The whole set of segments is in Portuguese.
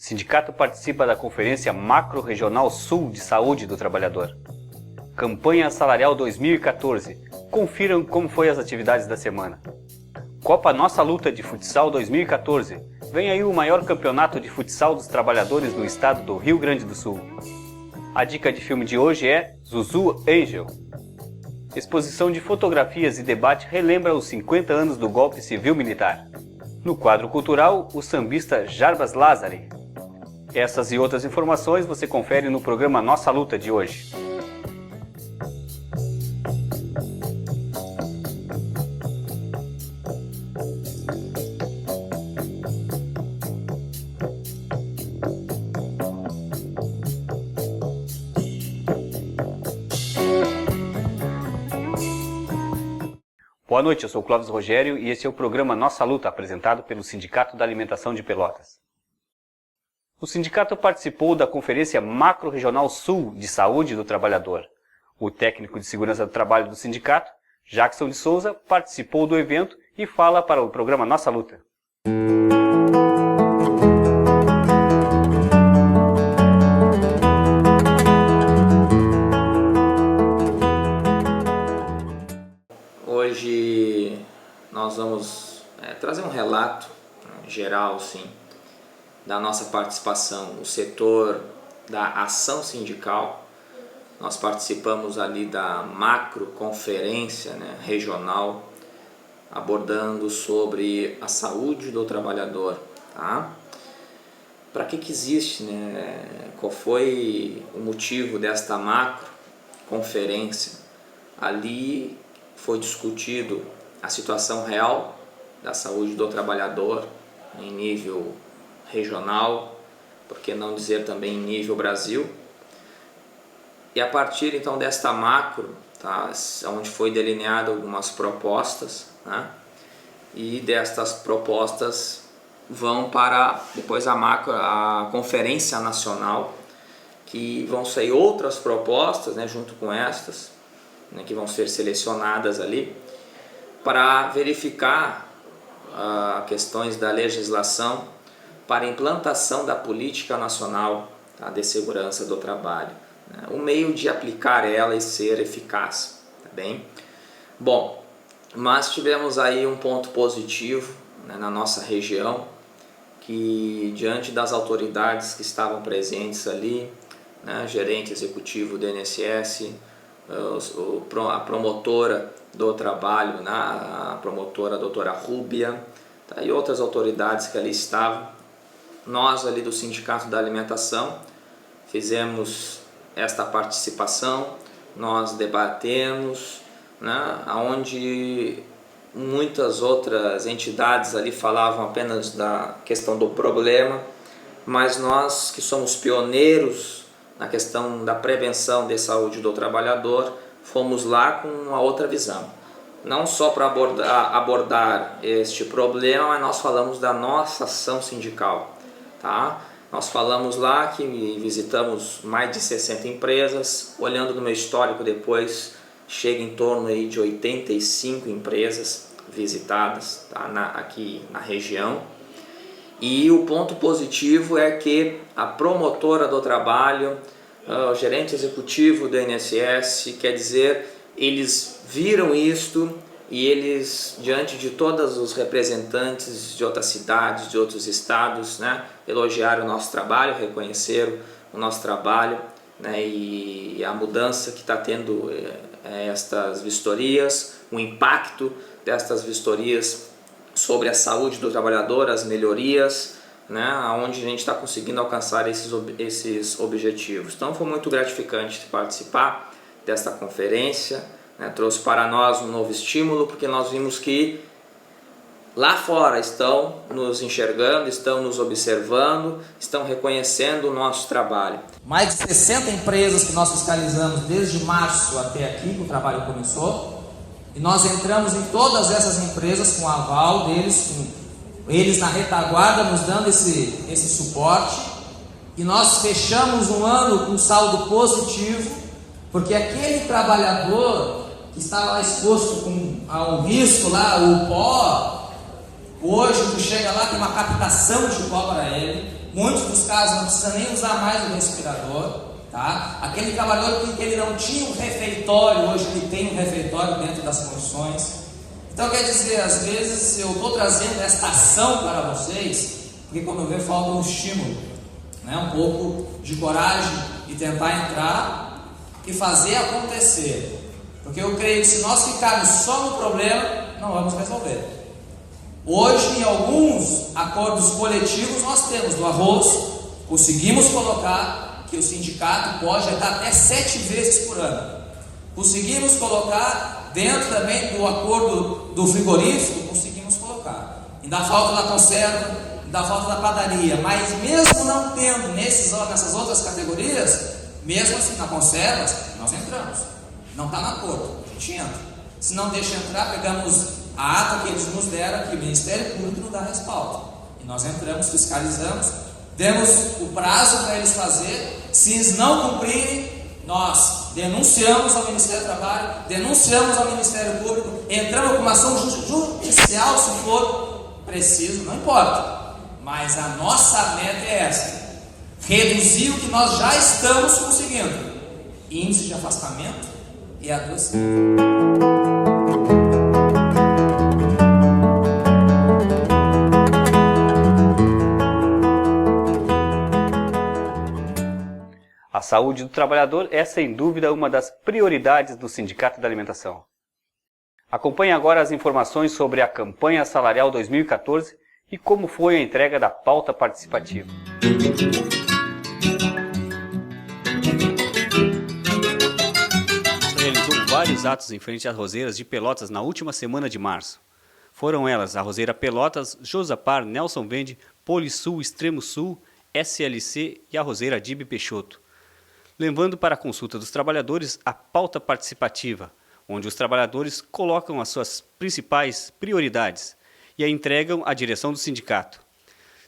Sindicato participa da Conferência Macro-Regional Sul de Saúde do Trabalhador. Campanha Salarial 2014. Confiram como foi as atividades da semana. Copa Nossa Luta de Futsal 2014. Vem aí o maior campeonato de futsal dos trabalhadores no estado do Rio Grande do Sul. A dica de filme de hoje é Zuzu Angel. Exposição de fotografias e debate relembra os 50 anos do golpe civil-militar. No quadro cultural, o sambista Jarbas Lázari. Essas e outras informações você confere no programa Nossa Luta de hoje. Boa noite, eu sou o Clóvis Rogério e esse é o programa Nossa Luta, apresentado pelo Sindicato da Alimentação de Pelotas. O sindicato participou da Conferência Macro-Regional Sul de Saúde do Trabalhador. O técnico de segurança do trabalho do sindicato, Jackson de Souza, participou do evento e fala para o programa Nossa Luta. Hoje nós vamos trazer um relato geral, sim, da nossa participação no setor da ação sindical. Nós participamos ali da macro conferência regional, abordando sobre a saúde do trabalhador. Tá? Para que existe, qual foi o motivo desta macro conferência? Ali foi discutido a situação real da saúde do trabalhador em nível regional, por que não dizer também em nível Brasil. E a partir então desta macro, tá, onde foi delineada algumas propostas, e destas propostas vão para depois a conferência nacional, que vão sair outras propostas, junto com estas, que vão ser selecionadas ali para verificar questões da legislação para a implantação da política nacional de segurança do trabalho, o meio de aplicar ela e ser eficaz, tá bem? Bom, mas tivemos aí um ponto positivo na nossa região, que diante das autoridades que estavam presentes ali, gerente executivo do INSS, a promotora do trabalho, a promotora a doutora Rúbia, e outras autoridades que ali estavam, nós ali do Sindicato da Alimentação fizemos esta participação, nós debatemos, onde muitas outras entidades ali falavam apenas da questão do problema, mas nós que somos pioneiros na questão da prevenção de saúde do trabalhador, fomos lá com uma outra visão. Não só para abordar este problema, mas nós falamos da nossa ação sindical. Tá? Nós falamos lá que visitamos mais de 60 empresas, olhando no meu histórico depois, chega em torno aí de 85 empresas visitadas, tá? Aqui na região. E o ponto positivo é que a promotora do trabalho, o gerente executivo do INSS, quer dizer, eles viram isto e eles, diante de todos os representantes de outras cidades, de outros estados, elogiaram o nosso trabalho, reconheceram o nosso trabalho, e a mudança que está tendo estas vistorias, o impacto destas vistorias sobre a saúde do trabalhador, as melhorias, onde a gente está conseguindo alcançar esses objetivos. Então foi muito gratificante participar desta conferência, trouxe para nós um novo estímulo, porque nós vimos que lá fora estão nos enxergando, estão nos observando, estão reconhecendo o nosso trabalho. Mais de 60 empresas que nós fiscalizamos desde março até aqui, que o trabalho começou, e nós entramos em todas essas empresas com o aval deles, com eles na retaguarda nos dando esse suporte, e nós fechamos um ano com saldo positivo, porque aquele trabalhador que estava exposto ao risco lá, o pó, Hoje tu chega lá, tem uma captação de pó para ele. Muitos dos casos não precisa nem usar mais o respirador, tá? Aquele trabalhador que ele não tinha um refeitório, hoje ele tem um refeitório dentro das condições. Então quer dizer, às vezes eu estou trazendo esta ação para vocês, porque quando eu ver falta um estímulo, né? Um pouco de coragem e tentar entrar e fazer acontecer. Porque eu creio que se nós ficarmos só no problema, não vamos resolver. Hoje, em alguns acordos coletivos, nós temos do arroz, conseguimos colocar que o sindicato pode estar até 7 vezes por ano. Conseguimos colocar dentro também do acordo do frigorífico, conseguimos colocar. Ainda falta da conserva, ainda falta da padaria, mas mesmo não tendo nessas outras categorias, mesmo assim na conserva, nós entramos. Não está no acordo, a gente entra. Se não deixa entrar, pegamos a ata que eles nos deram, que o Ministério Público não dá respaldo. E nós entramos, fiscalizamos, demos o prazo para eles fazer. Se eles não cumprirem, nós denunciamos ao Ministério do Trabalho, denunciamos ao Ministério Público, entramos com uma ação judicial se for preciso, não importa. Mas a nossa meta é essa: reduzir o que nós já estamos conseguindo. Índice de afastamento e adoecimento. A saúde do trabalhador é, sem dúvida, uma das prioridades do Sindicato da Alimentação. Acompanhe agora as informações sobre a campanha salarial 2014 e como foi a entrega da pauta participativa. Realizou vários atos em frente às roseiras de Pelotas na última semana de março. Foram elas a Roseira Pelotas, Josapar, Nelson Vende, Polisul, Extremo Sul, SLC e a Roseira Dib Peixoto, levando para a consulta dos trabalhadores a pauta participativa, onde os trabalhadores colocam as suas principais prioridades e a entregam à direção do sindicato,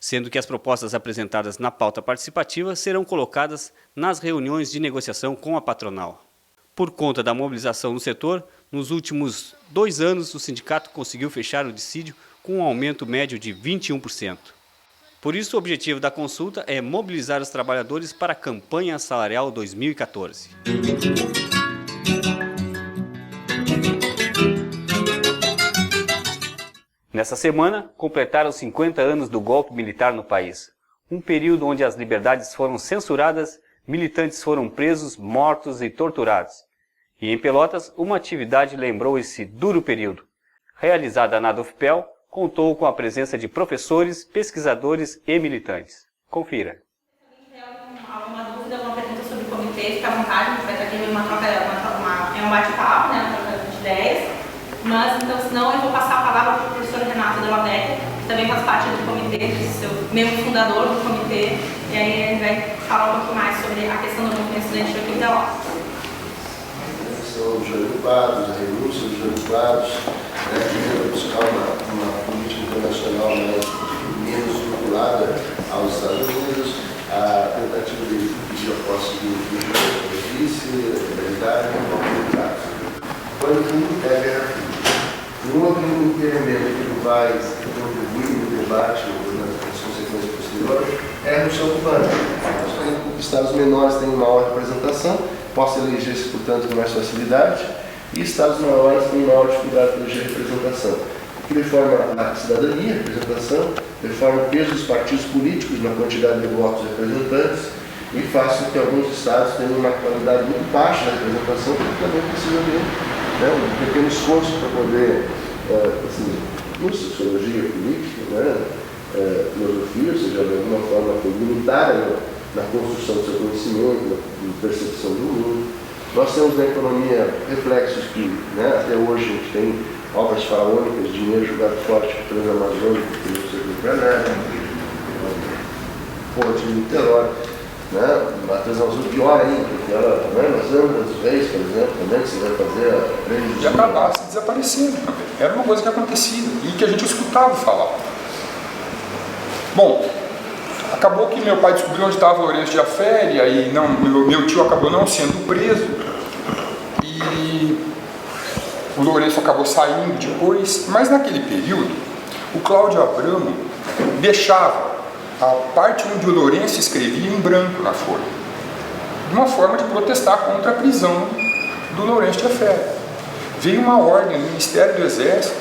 sendo que as propostas apresentadas na pauta participativa serão colocadas nas reuniões de negociação com a patronal. Por conta da mobilização no setor, nos últimos 2 anos o sindicato conseguiu fechar o dissídio com um aumento médio de 21%. Por isso, o objetivo da consulta é mobilizar os trabalhadores para a campanha salarial 2014. Nessa semana, completaram 50 anos do golpe militar no país. Um período onde as liberdades foram censuradas, militantes foram presos, mortos e torturados. E em Pelotas, uma atividade lembrou esse duro período. Realizada na DUFPEL, contou com a presença de professores, pesquisadores e militantes. Confira. Se tem alguma dúvida, alguma pergunta sobre o comitê, fica à vontade, a gente vai estar aqui um bate-papo, né, uma troca de ideias. Mas, então, senão, eu vou passar a palavra para o professor Renato Della Vecchia, que também faz parte do comitê, membro fundador do comitê, e aí ele vai falar um pouco mais sobre a questão do movimento estudantil aqui em Pelotas. São os agrupados, a renúncia dos agrupados, tentando buscar uma política internacional menos vinculada aos Estados Unidos, a tentativa de pedir a posse do vice, da realidade, quando tudo é guerra fria. Um outro elemento que vai contribuir no debate, nas consequências posteriores, é a redução urbana. Estados menores têm maior representação, possa eleger-se, portanto, com mais facilidade, e estados maiores têm maior dificuldade de eleger representação. Que deforma a cidadania, a representação, deforma o peso dos partidos políticos na quantidade de votos representantes e faz com que alguns estados tenham uma qualidade muito baixa da representação, porque também precisa de um pequeno esforço para poder, no sociologia política, filosofia, ou seja, de alguma forma limitar na construção do seu conhecimento, na percepção do mundo. Nós temos na economia reflexos que, até hoje, a gente tem obras faraônicas, dinheiro jogado forte para o Transamazônico, que não serviu para nada, Ponte de Niterói, a Transamazônica pior ainda, porque ela, nós Andas dos Reis, por exemplo, também, que você vai fazer a grande... Já acabasse desaparecendo também. Era uma coisa que acontecia e que a gente escutava falar. Bom, acabou que meu pai descobriu onde estava o Lourenço de Aféria e meu tio acabou não sendo preso e o Lourenço acabou saindo depois, mas naquele período O Cláudio Abramo deixava a parte onde o Lourenço escrevia em branco na folha, de uma forma de protestar contra a prisão do Lourenço de Afé. Veio uma ordem do Ministério do Exército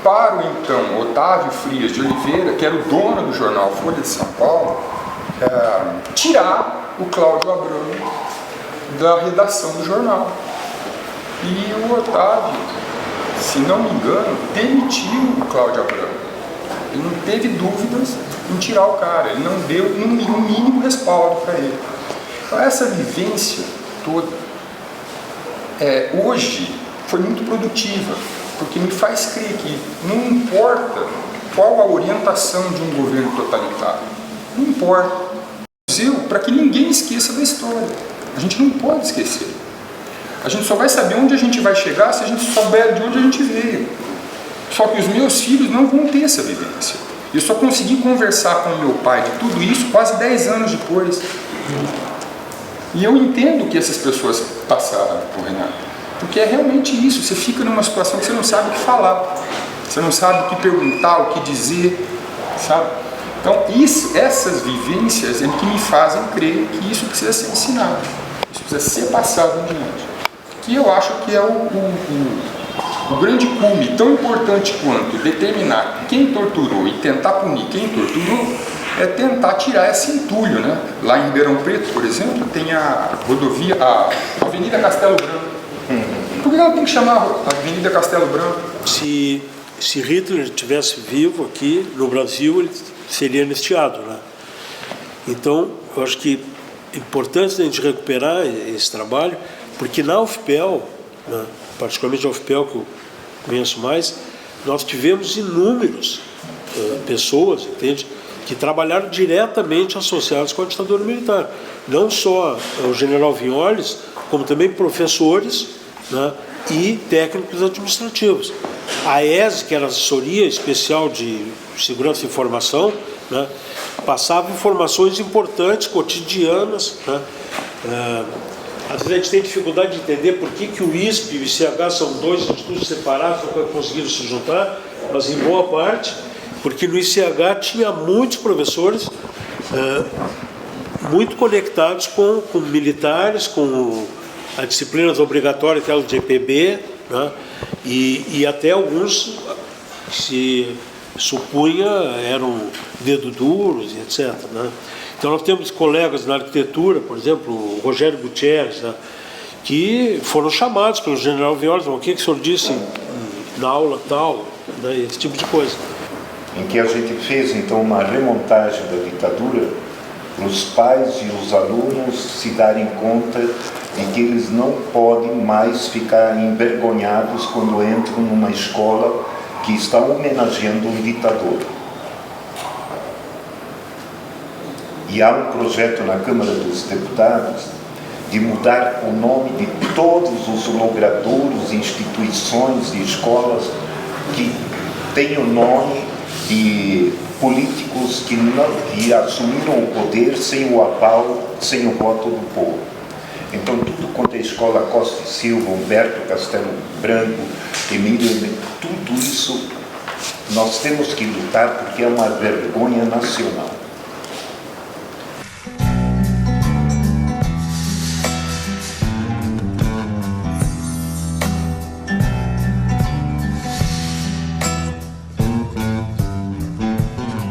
para o então Otávio Frias de Oliveira, que era o dono do jornal Folha de São Paulo, tirar o Cláudio Abramo da redação do jornal. E o Otávio, se não me engano, demitiu o Cláudio Abramo. Ele não teve dúvidas em tirar o cara, ele não deu um mínimo respaldo para ele. Então essa vivência toda, hoje, foi muito produtiva, porque me faz crer que não importa qual a orientação de um governo totalitário, não importa. Para que ninguém esqueça da história. A gente não pode esquecer. A gente só vai saber onde a gente vai chegar se a gente souber de onde a gente veio. Só que os meus filhos não vão ter essa vivência. Eu só consegui conversar com o meu pai de tudo isso quase 10 anos depois. E eu entendo o que essas pessoas passaram, Renato. Porque é realmente isso, você fica numa situação que você não sabe o que falar, você não sabe o que perguntar, o que dizer, sabe? Então essas vivências é que me fazem crer que isso precisa ser ensinado, isso precisa ser passado adiante. Que eu acho que é o grande cume, tão importante quanto determinar quem torturou e tentar punir quem torturou, é tentar tirar esse entulho, né? Lá em Ribeirão Preto, por exemplo, tem a rodovia, a Avenida Castelo Branco. Por que ela tem que chamar a Avenida Castelo Branco? Se Hitler estivesse vivo aqui no Brasil, ele seria anistiado, né? Então, eu acho que é importante a gente recuperar esse trabalho, porque na UFPEL, né, particularmente na UFPEL, que eu conheço mais, nós tivemos inúmeras pessoas, entende, que trabalharam diretamente associadas com a ditadura militar. Não só o general Vinholes, como também professores, né, e técnicos administrativos. A ESE, que era a Assessoria Especial de Segurança e Informação, né, passava informações importantes, cotidianas, né. Às vezes a gente tem dificuldade de entender por que o ISP e o ICH são dois institutos separados, nunca conseguiram se juntar, mas em boa parte, porque no ICH tinha muitos professores muito conectados com militares, com a disciplinas obrigatórias, aquelas de EPB, né? E até alguns se supunha eram dedo duros, etc. Né? Então nós temos colegas na arquitetura, por exemplo, o Rogério Gutierrez, né? Que foram chamados pelo general Vinholes, o que o senhor disse na aula tal, né? Esse tipo de coisa. Em que a gente fez então uma remontagem da ditadura para os pais e os alunos se darem conta de que eles não podem mais ficar envergonhados quando entram numa escola que está homenageando um ditador. E há um projeto na Câmara dos Deputados de mudar o nome de todos os logradouros, instituições e escolas que têm o nome de políticos que assumiram o poder sem o aval, sem o voto do povo. Então, tudo quanto é escola Costa e Silva, Humberto Castelo Branco, Emílio, tudo isso nós temos que lutar porque é uma vergonha nacional.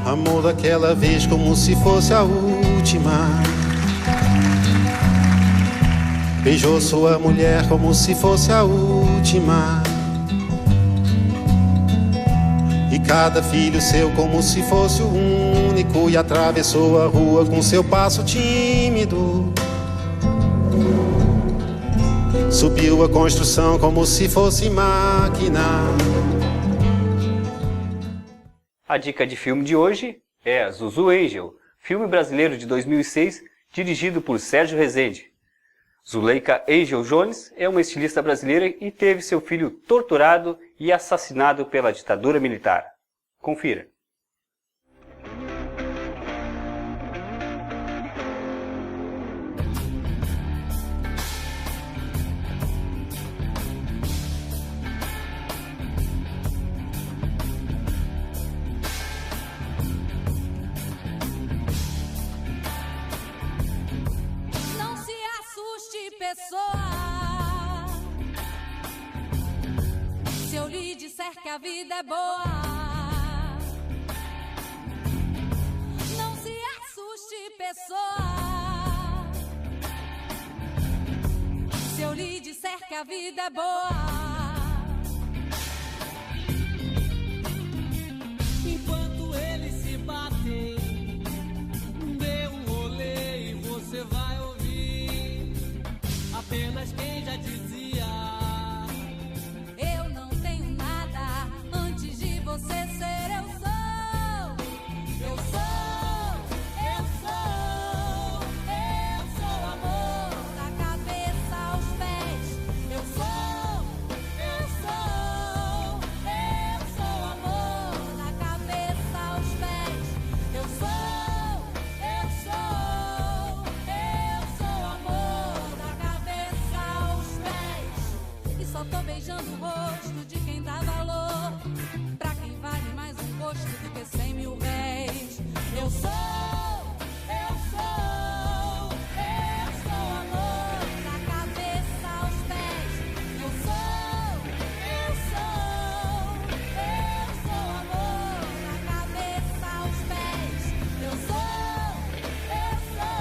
Amor daquela vez como se fosse a última. Beijou sua mulher como se fosse a última. E cada filho seu como se fosse o único. E atravessou a rua com seu passo tímido. Subiu a construção como se fosse máquina. A dica de filme de hoje é Zuzu Angel, filme brasileiro de 2006, dirigido por Sérgio Rezende. Zuleika Angel Jones é uma estilista brasileira e teve seu filho torturado e assassinado pela ditadura militar. Confira. pessoa. Se eu lhe disser que a vida é boa, não se assuste, pessoa. Se eu lhe disser que a vida é boa, enquanto eles se batem, dê um rolê e você vai ouvir apenas quem já dizia: eu não tenho nada antes de você ser. Eu sou, eu sou, eu sou, eu sou amor da cabeça aos pés. Eu sou, eu sou, eu sou amor da cabeça aos pés. Eu sou, eu sou, eu sou amor da cabeça aos pés. E só tô beijando o rosto de quem dá valor, pra quem vale mais um gosto do que 100 mil réis. Eu sou, eu sou, eu sou amor da cabeça aos pés. Eu sou, eu sou, eu sou amor da cabeça aos pés. Eu sou, eu sou,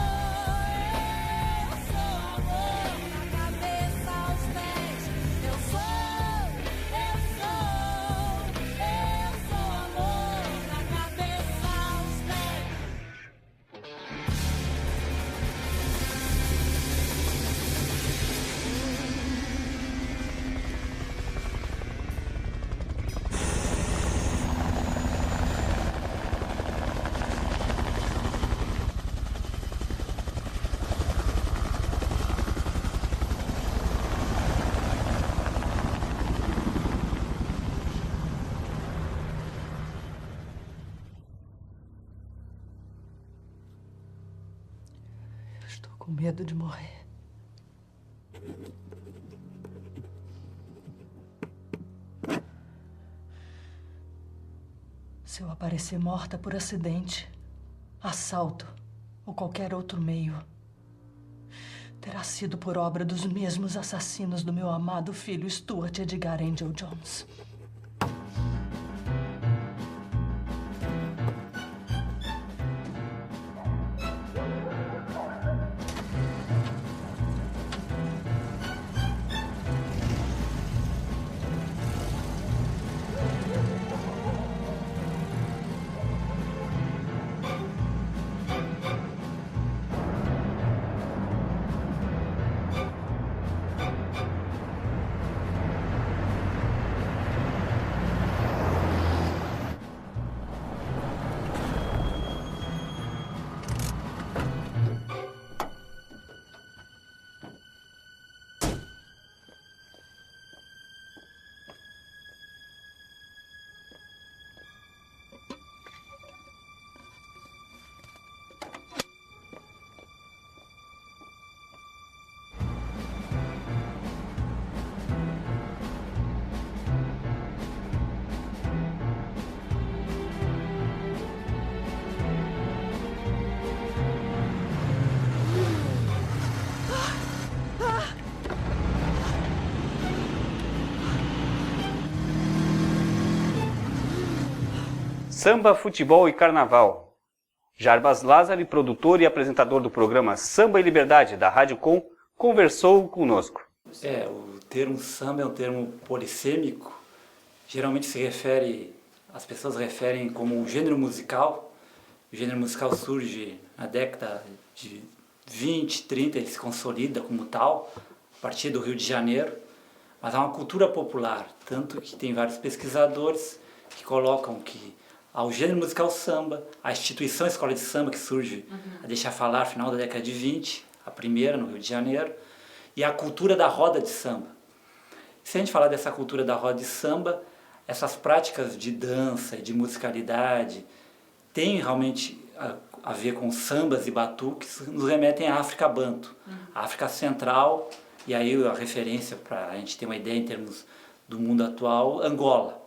eu sou amor da cabeça aos pés. Eu sou, eu sou, eu sou amor da cabeça aos pés. Estou com medo de morrer. Se eu aparecer morta por acidente, assalto ou qualquer outro meio, terá sido por obra dos mesmos assassinos do meu amado filho Stuart Edgar Angel Jones. Samba, futebol e carnaval. Jarbas Lázaro, produtor e apresentador do programa Samba e Liberdade da Rádio Com, conversou conosco. O termo samba é um termo polissêmico. Geralmente as pessoas referem como um gênero musical. O gênero musical surge na década de 20, 30 e se consolida como tal, a partir do Rio de Janeiro. Mas há uma cultura popular, tanto que tem vários pesquisadores que colocam que ao gênero musical samba, a instituição Escola de Samba, que surge a deixar falar no final da década de 20, a primeira no Rio de Janeiro, e a cultura da roda de samba. Se a gente falar dessa cultura da roda de samba, essas práticas de dança e de musicalidade têm realmente a ver com sambas e batuques, nos remetem à África Banto, a África Central, e aí a referência para a gente ter uma ideia em termos do mundo atual, Angola.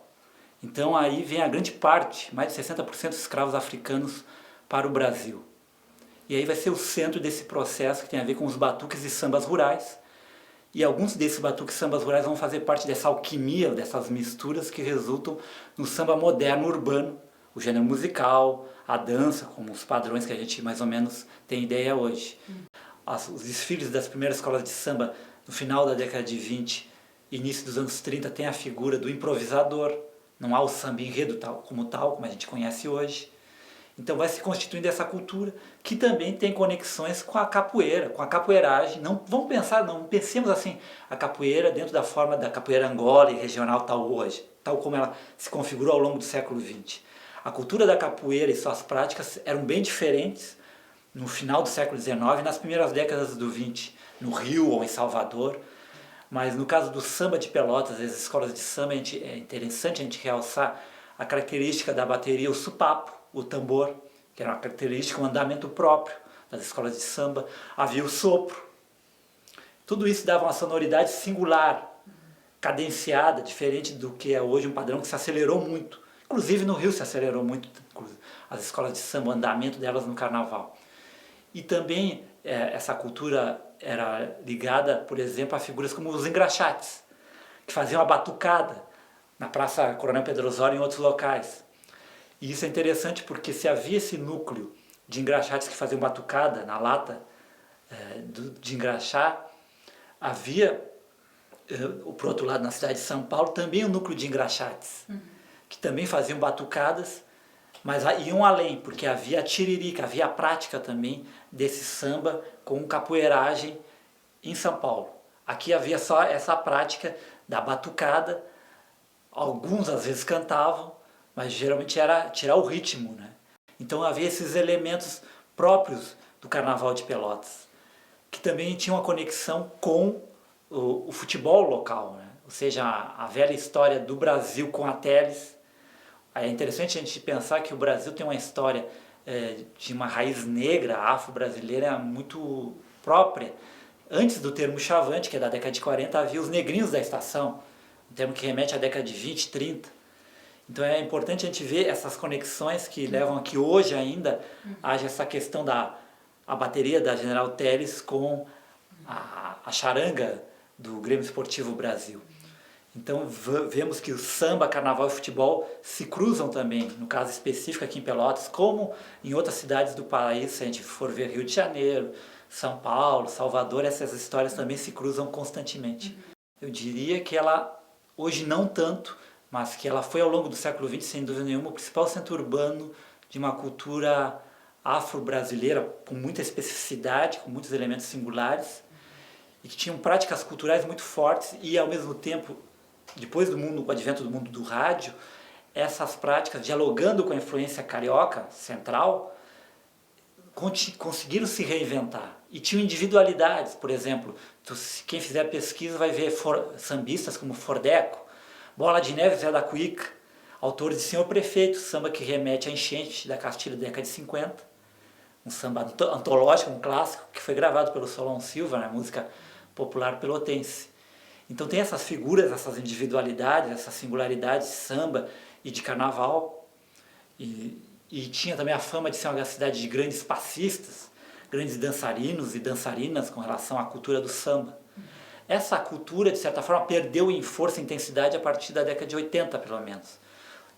Então aí vem a grande parte, mais de 60% dos escravos africanos para o Brasil. E aí vai ser o centro desse processo que tem a ver com os batuques e sambas rurais, E alguns desses batuques sambas rurais vão fazer parte dessa alquimia, dessas misturas que resultam no samba moderno urbano, o gênero musical, a dança, como os padrões que a gente mais ou menos tem ideia hoje. Os desfiles das primeiras escolas de samba no final da década de 20, início dos anos 30, tem a figura do improvisador, não há o samba enredo como a gente conhece hoje. Então vai se constituindo essa cultura que também tem conexões com a capoeira, com a capoeiragem. Não pensemos assim a capoeira dentro da forma da capoeira Angola e regional tal hoje, tal como ela se configurou ao longo do século XX. A cultura da capoeira e suas práticas eram bem diferentes no final do século XIX e nas primeiras décadas do XX, no Rio ou em Salvador. Mas no caso do samba de Pelotas, as escolas de samba, é interessante a gente realçar a característica da bateria, o supapo, o tambor, que era uma característica, um andamento próprio das escolas de samba. Havia o sopro. Tudo isso dava uma sonoridade singular, cadenciada, diferente do que é hoje um padrão que se acelerou muito. Inclusive no Rio se acelerou muito as escolas de samba, o andamento delas no carnaval. E também essa cultura era ligada, por exemplo, a figuras como os engraxates, que faziam a batucada na Praça Coronel Pedro Osório e em outros locais. E isso é interessante porque se havia esse núcleo de engraxates que faziam batucada na lata de engraxar, havia, por outro lado, na cidade de São Paulo, também um núcleo de engraxates, que também faziam batucadas, mas iam além, porque havia a tiririca, havia a prática também desse samba com capoeiragem em São Paulo. Aqui havia só essa prática da batucada, alguns às vezes cantavam, mas geralmente era tirar o ritmo, né? Então havia esses elementos próprios do Carnaval de Pelotas, que também tinham uma conexão com o futebol local, né? Ou seja, a velha história do Brasil com a Teles. É interessante a gente pensar que o Brasil tem uma história de uma raiz negra, afro-brasileira muito própria. Antes do termo chavante, que é da década de 40, havia os negrinhos da estação, um termo que remete à década de 20, 30. Então é importante a gente ver essas conexões que levam a que hoje ainda haja essa questão da bateria da General Teles com a charanga do Grêmio Esportivo Brasil. Então vemos que o samba, carnaval e futebol se cruzam também, no caso específico aqui em Pelotas, como em outras cidades do país, se a gente for ver Rio de Janeiro, São Paulo, Salvador, essas histórias também se cruzam constantemente. Eu diria que ela, hoje não tanto, mas que ela foi ao longo do século XX, sem dúvida nenhuma, o principal centro urbano de uma cultura afro-brasileira, com muita especificidade, com muitos elementos singulares, e que tinham práticas culturais muito fortes e, ao mesmo tempo, depois do advento do mundo do rádio, essas práticas, dialogando com a influência carioca central, conseguiram se reinventar. E tinham individualidades, por exemplo, quem fizer pesquisa vai ver sambistas como Fordeco, Bola de Neve, Zé da Cuíca, autores de Senhor Prefeito, samba que remete à enchente da Castilha da década de 50, um samba antológico, um clássico, que foi gravado pelo Solon Silva, né, música popular pelotense. Então tem essas figuras, essas individualidades, essas singularidades de samba e de carnaval. E tinha também a fama de ser uma cidade de grandes passistas, grandes dançarinos e dançarinas com relação à cultura do samba. Essa cultura, de certa forma, perdeu em força e intensidade a partir da década de 80, pelo menos.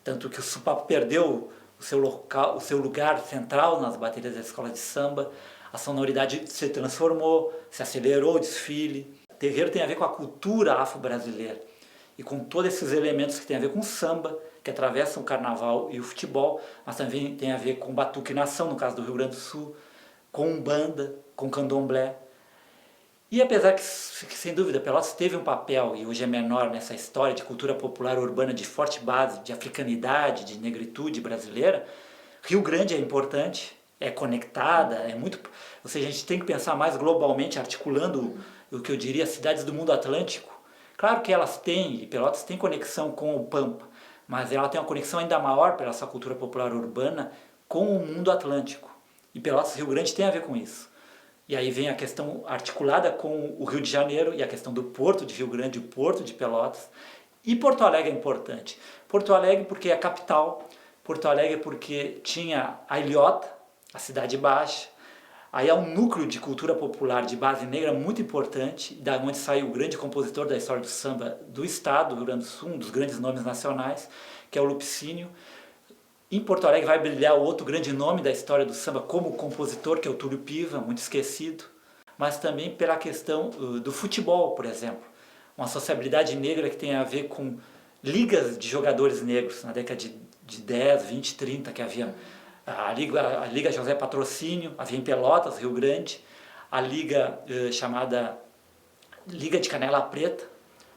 Tanto que o supapo perdeu o seu lugar central nas baterias da escola de samba, a sonoridade se transformou, se acelerou o desfile. O terreiro tem a ver com a cultura afro-brasileira e com todos esses elementos que tem a ver com o samba, que atravessam o carnaval e o futebol, mas também tem a ver com batuque e nação, no caso do Rio Grande do Sul, com umbanda, com candomblé. E apesar que, sem dúvida, Pelotas teve um papel, e hoje é menor nessa história de cultura popular urbana de forte base, de africanidade, de negritude brasileira, Rio Grande é importante, é conectada, é muito... Ou seja, a gente tem que pensar mais globalmente, articulando o que eu diria cidades do mundo atlântico. Claro que elas têm, e Pelotas tem conexão com o Pampa, mas ela tem uma conexão ainda maior pela sua cultura popular urbana com o mundo atlântico. E Pelotas e Rio Grande tem a ver com isso. E aí vem a questão articulada com o Rio de Janeiro e a questão do Porto de Rio Grande, o Porto de Pelotas. E Porto Alegre é importante. Porto Alegre porque é a capital, Porto Alegre porque tinha a Ilhota, a Cidade Baixa, Aí há um núcleo de cultura popular de base negra muito importante, da onde saiu o grande compositor da história do samba do estado, do Rio Grande do Sul, um dos grandes nomes nacionais, que é o Lupicínio. Em Porto Alegre vai brilhar outro grande nome da história do samba como compositor, que é o Túlio Piva, muito esquecido, mas também pela questão do futebol, por exemplo. Uma sociabilidade negra que tem a ver com ligas de jogadores negros, na década de 10, 20, 30, que havia a Liga José Patrocínio, havia em Pelotas, Rio Grande, a liga chamada Liga de Canela Preta,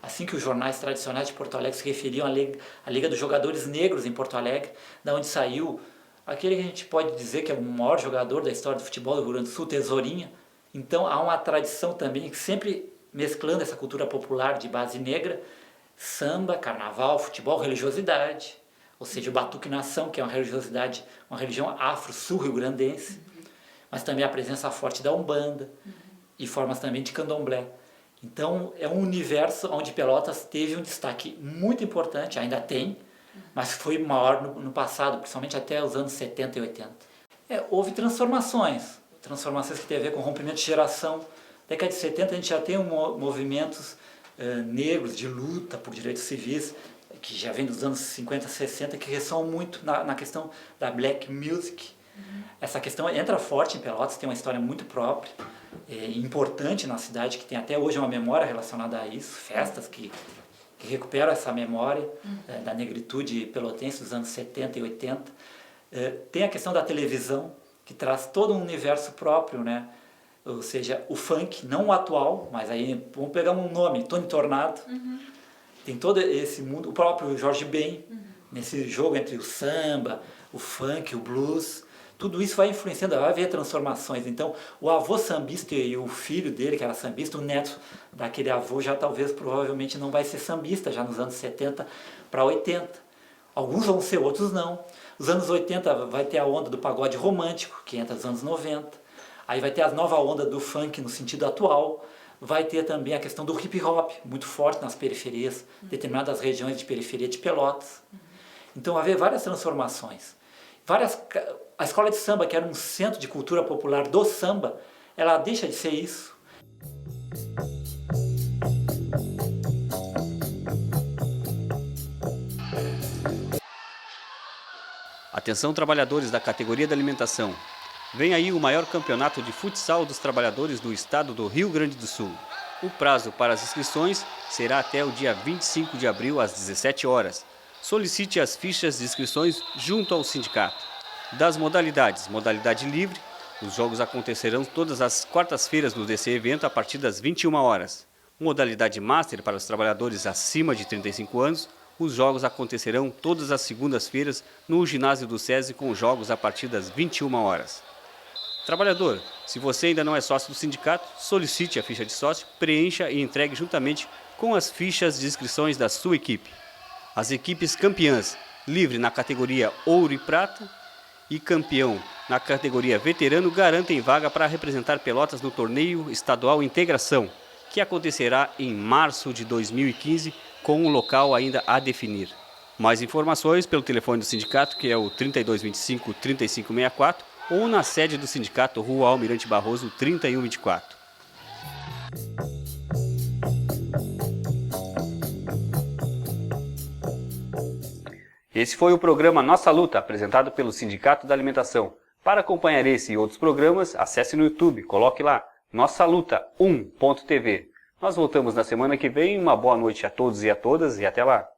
assim que os jornais tradicionais de Porto Alegre se referiam à Liga dos Jogadores Negros em Porto Alegre, da onde saiu aquele que a gente pode dizer que é o maior jogador da história do futebol do Rio Grande do Sul, Tesourinha. Então há uma tradição também, sempre mesclando essa cultura popular de base negra, samba, carnaval, futebol, religiosidade, ou seja, o Batuque Nação, que é uma religiosidade, uma religião afro-sul-rio-grandense, mas também a presença forte da Umbanda e formas também de candomblé. Então é um universo onde Pelotas teve um destaque muito importante, ainda tem, mas foi maior no passado, principalmente até os anos 70 e 80. Houve transformações que têm a ver com rompimento de geração. Na década de 70 a gente já tem movimentos negros de luta por direitos civis, que já vem dos anos 50, 60, que ressoam muito na questão da black music. Essa questão entra forte em Pelotas, tem uma história muito própria, importante na cidade, que tem até hoje uma memória relacionada a isso, festas que recuperam essa memória da negritude pelotense dos anos 70 e 80. Tem a questão da televisão, que traz todo um universo próprio, né? Ou seja, o funk, não o atual, mas aí vamos pegar um nome, Tony Tornado. Tem todo esse mundo, o próprio Jorge Ben, nesse jogo entre o samba, o funk, o blues. Tudo isso vai influenciando, vai haver transformações. Então, o avô sambista e o filho dele, que era sambista, o neto daquele avô, já talvez, provavelmente, não vai ser sambista, já nos anos 70 para 80. Alguns vão ser, outros não. Os anos 80 vai ter a onda do pagode romântico, que entra nos anos 90. Aí vai ter a nova onda do funk no sentido atual. Vai ter também a questão do hip hop, muito forte nas periferias, determinadas regiões de periferia de Pelotas. Então vai haver várias transformações. A escola de samba, que era um centro de cultura popular do samba, ela deixa de ser isso. Atenção, trabalhadores da categoria da alimentação. Vem aí o maior campeonato de futsal dos trabalhadores do estado do Rio Grande do Sul. O prazo para as inscrições será até o dia 25 de abril, às 17 horas. Solicite as fichas de inscrições junto ao sindicato. Das modalidades: modalidade livre, os jogos acontecerão todas as quartas-feiras no DC Evento a partir das 21 horas. Modalidade Master para os trabalhadores acima de 35 anos, os jogos acontecerão todas as segundas-feiras no ginásio do SESI com jogos a partir das 21 horas. Trabalhador, se você ainda não é sócio do sindicato, solicite a ficha de sócio, preencha e entregue juntamente com as fichas de inscrições da sua equipe. As equipes campeãs, livre na categoria Ouro e Prata e campeão na categoria Veterano, garantem vaga para representar Pelotas no torneio estadual Integração, que acontecerá em março de 2015, com um local ainda a definir. Mais informações pelo telefone do sindicato, que é o 3225-3564, ou na sede do sindicato, Rua Almirante Barroso, 3124. Esse foi o programa Nossa Luta, apresentado pelo Sindicato da Alimentação. Para acompanhar esse e outros programas, acesse no YouTube, coloque lá, Nossa Luta 1.tv. Nós voltamos na semana que vem. Uma boa noite a todos e a todas e até lá.